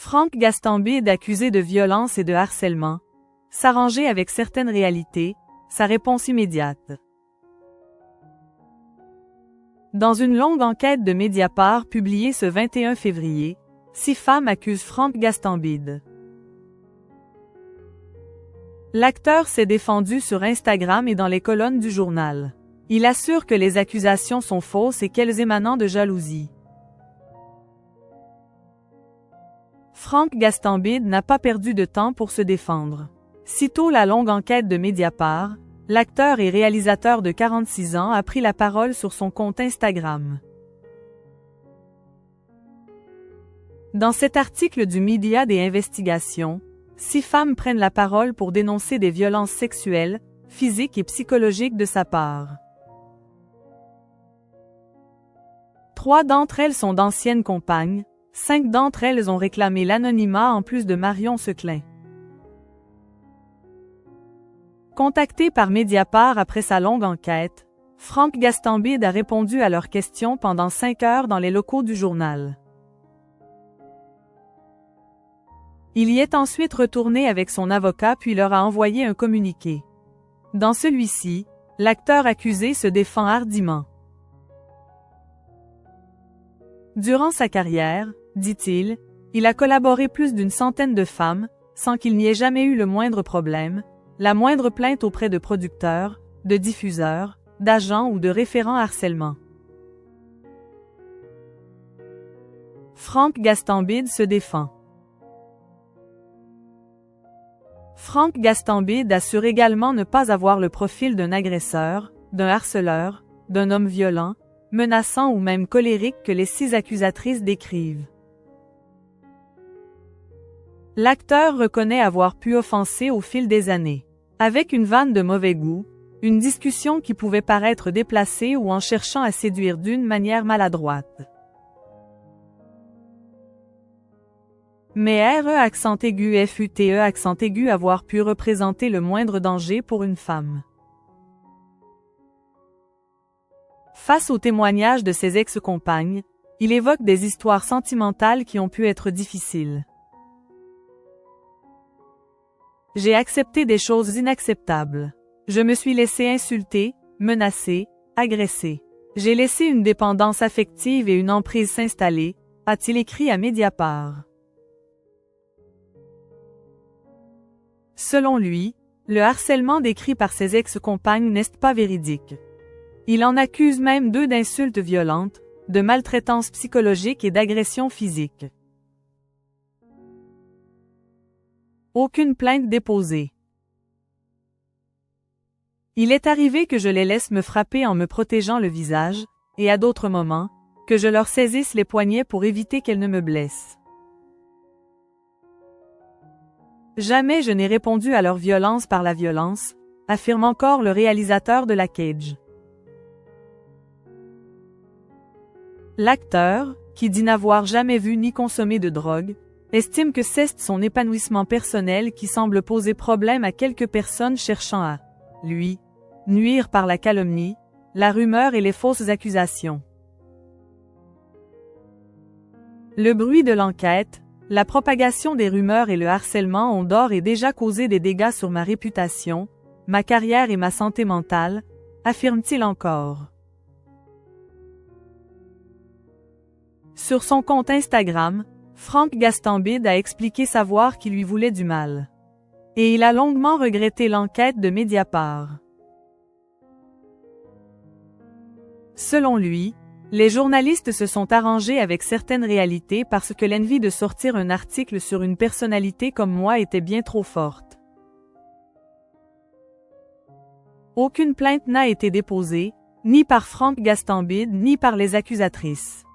Franck Gastambide accusé de violence et de harcèlement. S'arranger avec certaines réalités, sa réponse immédiate. Dans une longue enquête de Mediapart publiée ce 21 février, 6 femmes accusent Franck Gastambide. L'acteur s'est défendu sur Instagram et dans les colonnes du journal. Il assure que les accusations sont fausses et qu'elles émanent de jalousie. Franck Gastambide n'a pas perdu de temps pour se défendre. Sitôt la longue enquête de Mediapart, l'acteur et réalisateur de 46 ans a pris la parole sur son compte Instagram. Dans cet article du Média des Investigations, 6 femmes prennent la parole pour dénoncer des violences sexuelles, physiques et psychologiques de sa part. 3 d'entre elles sont d'anciennes compagnes, 5 d'entre elles ont réclamé l'anonymat en plus de Marion Seclin. Contacté par Mediapart après sa longue enquête, Franck Gastambide a répondu à leurs questions pendant 5 heures dans les locaux du journal. Il y est ensuite retourné avec son avocat puis leur a envoyé un communiqué. Dans celui-ci, l'acteur accusé se défend hardiment. Durant sa carrière, dit-il, il a collaboré plus d'une centaine de femmes, sans qu'il n'y ait jamais eu le moindre problème, la moindre plainte auprès de producteurs, de diffuseurs, d'agents ou de référents harcèlement. Franck Gastambide se défend. Franck Gastambide assure également ne pas avoir le profil d'un agresseur, d'un harceleur, d'un homme violent, menaçant ou même colérique que les 6 accusatrices décrivent. L'acteur reconnaît avoir pu offenser au fil des années. Avec une vanne de mauvais goût, une discussion qui pouvait paraître déplacée ou en cherchant à séduire d'une manière maladroite. Mais FUTE accent aigu avoir pu représenter le moindre danger pour une femme. Face aux témoignages de ses ex-compagnes, il évoque des histoires sentimentales qui ont pu être difficiles. J'ai accepté des choses inacceptables. Je me suis laissé insulter, menacer, agresser. J'ai laissé une dépendance affective et une emprise s'installer, a-t-il écrit à Mediapart. Selon lui, le harcèlement décrit par ses ex-compagnes n'est pas véridique. Il en accuse même 2 d'insultes violentes, de maltraitance psychologique et d'agression physique. Aucune plainte déposée. Il est arrivé que je les laisse me frapper en me protégeant le visage, et à d'autres moments, que je leur saisisse les poignets pour éviter qu'elles ne me blessent. Jamais je n'ai répondu à leur violence par la violence, affirme encore le réalisateur de La Cage. L'acteur, qui dit n'avoir jamais vu ni consommé de drogue, estime que c'est son épanouissement personnel qui semble poser problème à quelques personnes cherchant à, lui, nuire par la calomnie, la rumeur et les fausses accusations. Le bruit de l'enquête, la propagation des rumeurs et le harcèlement ont d'ores et déjà causé des dégâts sur ma réputation, ma carrière et ma santé mentale, affirme-t-il encore. Sur son compte Instagram, Franck Gastambide a expliqué savoir qui lui voulait du mal. Et il a longuement regretté l'enquête de Mediapart. Selon lui, les journalistes se sont arrangés avec certaines réalités parce que l'envie de sortir un article sur une personnalité comme moi était bien trop forte. Aucune plainte n'a été déposée, ni par Franck Gastambide ni par les accusatrices.